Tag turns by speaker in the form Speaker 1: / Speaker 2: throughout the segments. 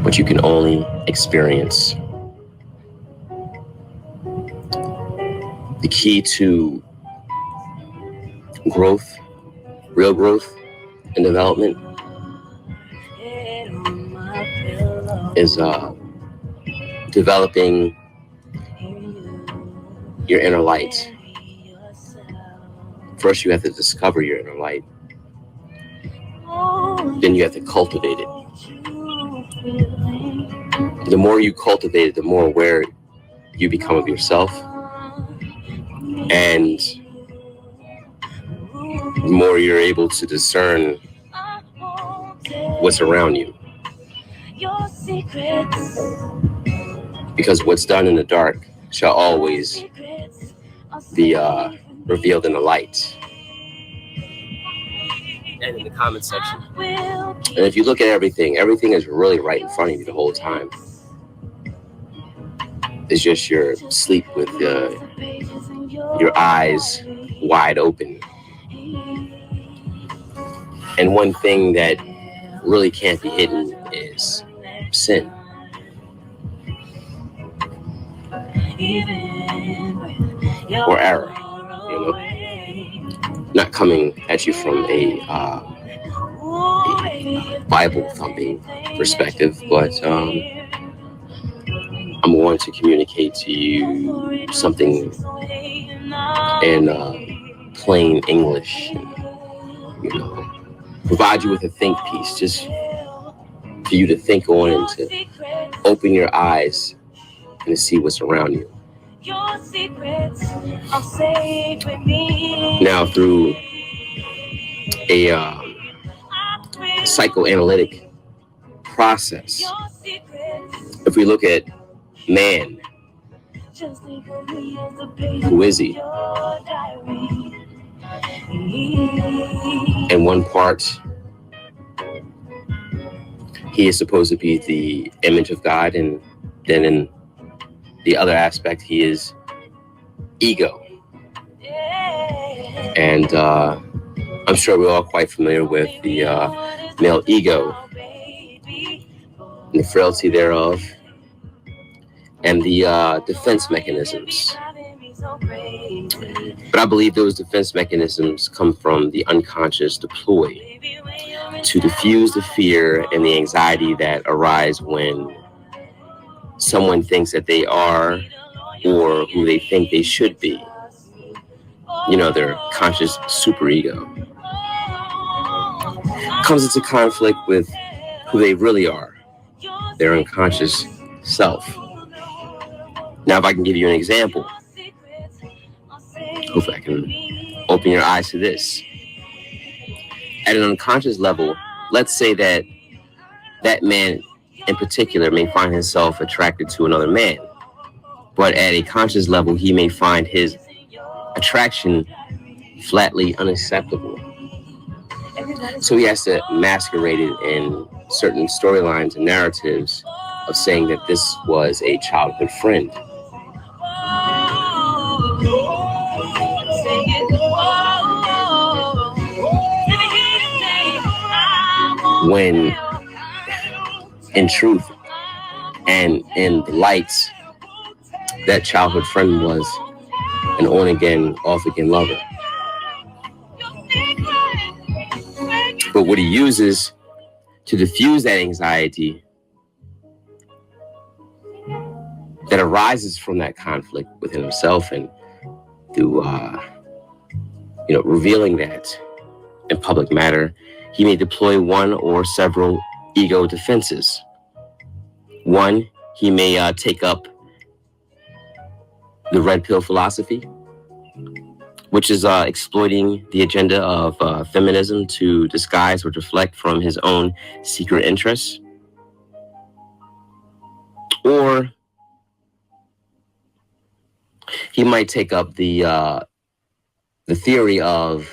Speaker 1: but you can only experience. The key to growth, real growth and development, is developing your inner light. First, you have to discover your inner light. Then you have to cultivate it. The more you cultivate it, the more aware you become of yourself, and the more you're able to discern what's around you. Because what's done in the dark shall always be revealed in the light. And in the comment section. And if you look at everything is really right in front of you the whole time. It's just your sleep with your eyes wide open. And one thing that really can't be hidden is sin. Or error, you know, not coming at you from a Bible thumping perspective, but I'm going to communicate to you something in plain English, you know, provide you with a think piece, just for you to think on and to open your eyes and to see what's around you. Now, through a psychoanalytic process, if we look at man, who is he? In one part, he is supposed to be the image of God, and then in the other aspect, he is ego. And I'm sure we're all quite familiar with the male ego and the frailty thereof, and the defense mechanisms. But I believe those defense mechanisms come from the unconscious deploy to diffuse the fear and the anxiety that arise when someone thinks that they are or who they think they should be. You know, their conscious superego comes into conflict with who they really are, their unconscious self. Now, if I can give you an example, hopefully I can open your eyes to this. At an unconscious level, let's say that that man in particular may find himself attracted to another man, but at a conscious level, he may find his attraction flatly unacceptable. So he has to masquerade it in certain storylines and narratives of saying that this was a childhood friend. When in truth and in the lights, that childhood friend was an on-again, off-again lover. But what he uses to diffuse that anxiety that arises from that conflict within himself, and through revealing that in public matter, he may deploy one or several ego defenses. One, he may take up the red pill philosophy, which is exploiting the agenda of feminism to disguise or deflect from his own secret interests. Or he might take up the theory of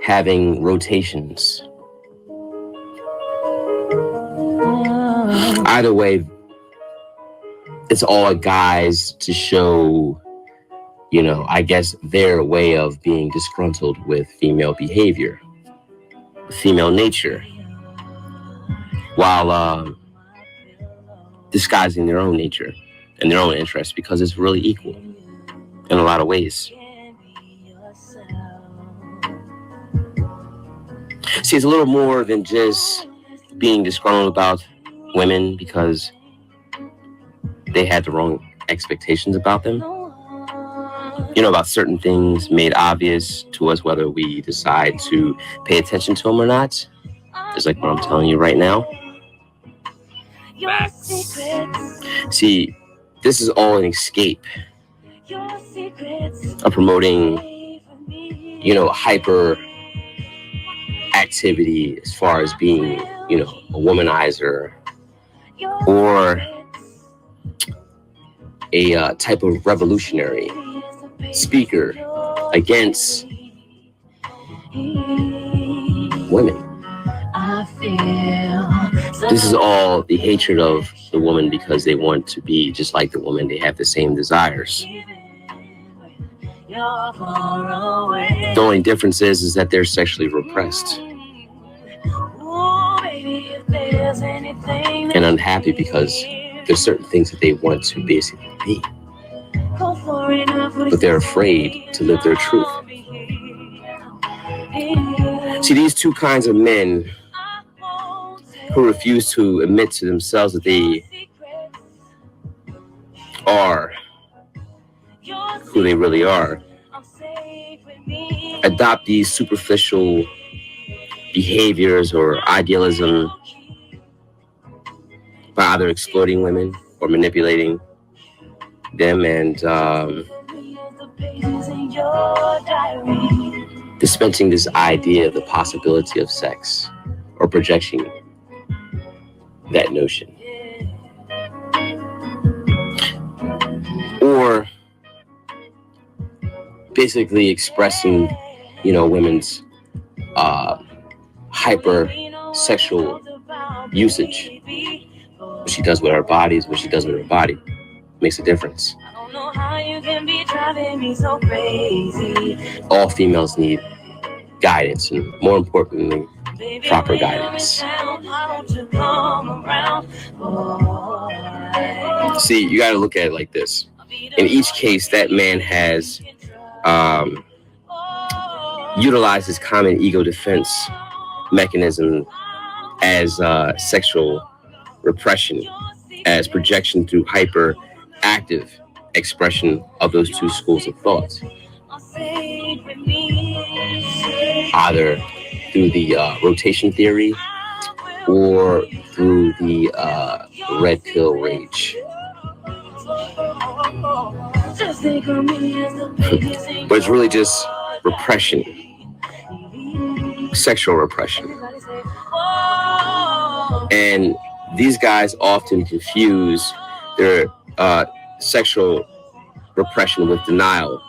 Speaker 1: having rotations. Either way, it's all a guise to show, I guess, their way of being disgruntled with female behavior, female nature. While disguising their own nature and their own interests, because it's really equal in a lot of ways. See, it's a little more than just being disgruntled about women because they had the wrong expectations about them. You know, about certain things made obvious to us, whether we decide to pay attention to them or not. Just like what I'm telling you right now. See, this is all an escape of promoting, you know, hyper activity as far as being, you know, a womanizer or a type of revolutionary speaker against women. This is all the hatred of the woman because they want to be just like the woman. They have the same desires. The only difference is that they're sexually repressed and unhappy because there's certain things that they want to basically be, but they're afraid to live their truth. See, these two kinds of men who refuse to admit to themselves that they are who they really are, adopt these superficial behaviors or idealism by either exploiting women or manipulating them and dispensing this idea of the possibility of sex or projecting that notion. Or basically expressing, you know, women's hyper sexual usage. What she does with her body is what she does with her body. Makes a difference. All females need guidance, and more importantly, proper guidance. See, you got to look at it like this. In each case, that man has utilized his common ego defense mechanism as sexual repression, as projection through hyperactive expression of those two schools of thought, either through the rotation theory or through the red pill rage. But it's really just repression, sexual repression. And these guys often confuse their sexual repression with denial,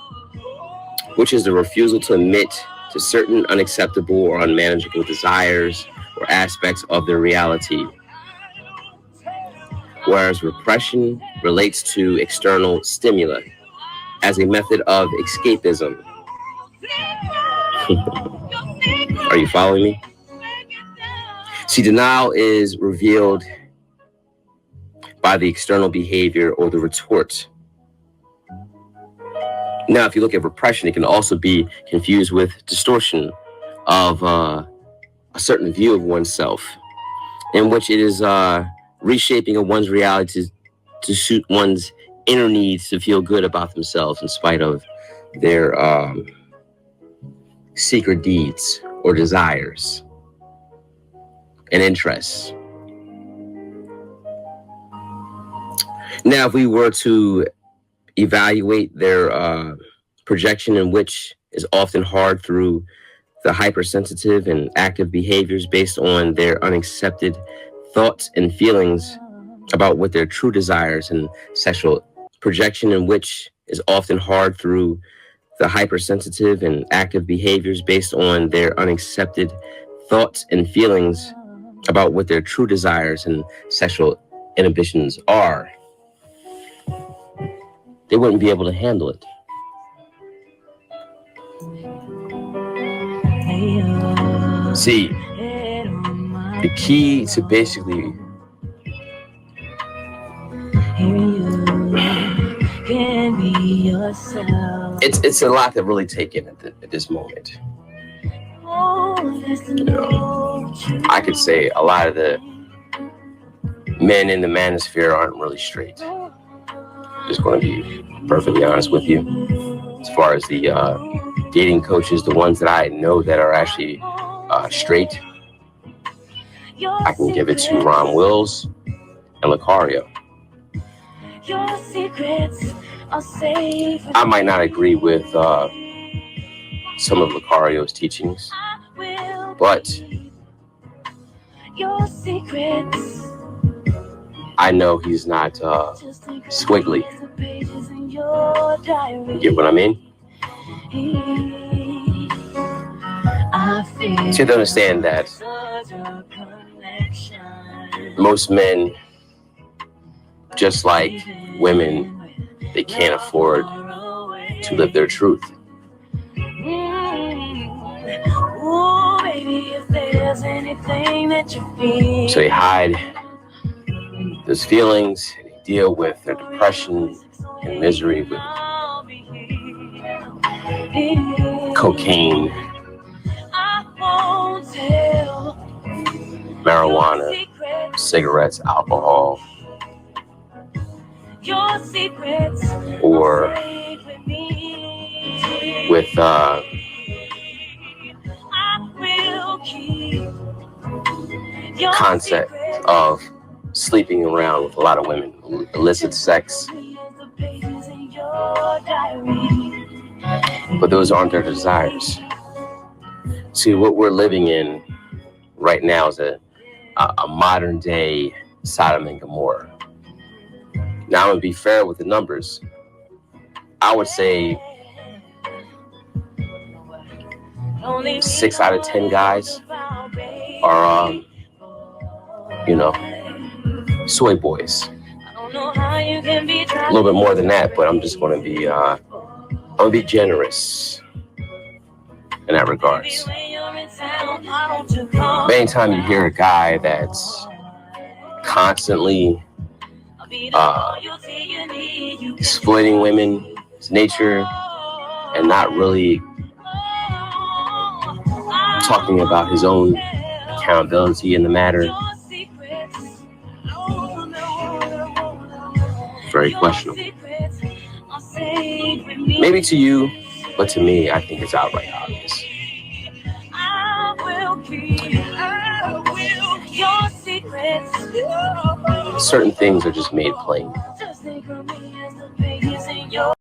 Speaker 1: which is the refusal to admit to certain unacceptable or unmanageable desires or aspects of their reality. Whereas repression relates to external stimuli as a method of escapism. Are you following me? See, denial is revealed by the external behavior or the retort. Now, if you look at repression, it can also be confused with distortion of a certain view of oneself, in which it is reshaping of one's reality to suit one's inner needs to feel good about themselves in spite of their secret deeds or desires and interests. Now, if we were to evaluate their projection, in which is often hard through the hypersensitive and active behaviors based on their unaccepted thoughts and feelings about what their true desires and sexual projection, in which is often hard through the hypersensitive and active behaviors based on their unaccepted thoughts and feelings about what their true desires and sexual inhibitions are. They wouldn't be able to handle it. See, the key to basically it's a lot to really take in at this moment. You know, I could say a lot of the men in the Manisphere aren't really straight. Just going to be perfectly honest with you. As far as the dating coaches, the ones that I know that are actually straight, I can give it to Ron Wills and Lucario. I might not agree with some of Lucario's teachings, but I know he's not squiggly. You get what I mean? So you have to understand that most men, just like women, they can't afford to live their truth. So they hide those feelings, and they deal with their depression and misery with cocaine, marijuana, cigarettes, alcohol, or with concept of sleeping around with a lot of women, illicit sex. But those aren't their desires. See, what we're living in right now is a modern day Sodom and Gomorrah. Now, I'm going to be fair with the numbers. I would say 6 out of 10 guys are, soy boys. A little bit more than that, but I'm just going to be generous in that regards. Anytime you hear a guy that's constantly exploiting women's nature and not really talking about his own accountability in the matter, very questionable. Maybe to you, but to me, I think it's outright obvious. Certain things are just made plain.